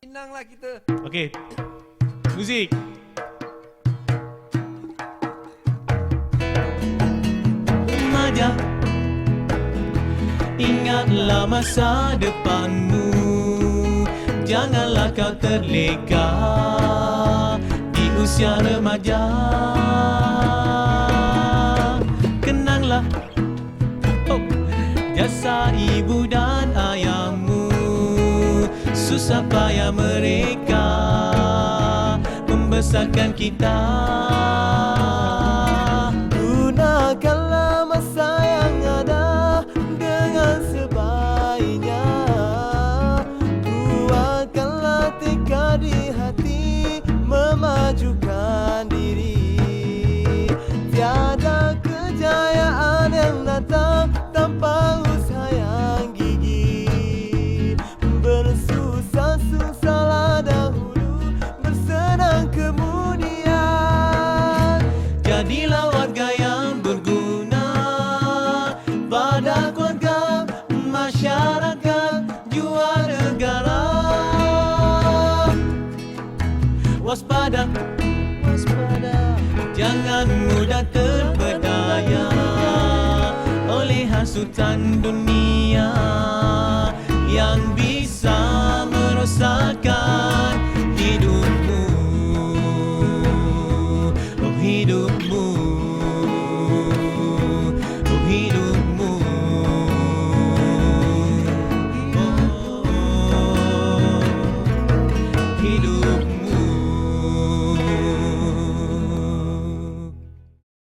Senanglah kita. Okey. Muzik. Remaja, ingatlah masa depanmu. Janganlah kau terleka di usia remaja. Kenanglah jasa ibu dan ayahmu, susah payah mereka membesarkan kita. Gunakanlah masa yang ada dengan sebaiknya. Buatkanlah tekad di hati memajukan diri. Tiada kejayaan yang datang tanpa usaha yang gigih. Bersusah-susahlah dahulu, bersenang kemudian. Jadilah warga yang berguna pada keluarga, masyarakat, jua negara. Waspada, jangan mudah terpedaya oleh hasutan dunia yang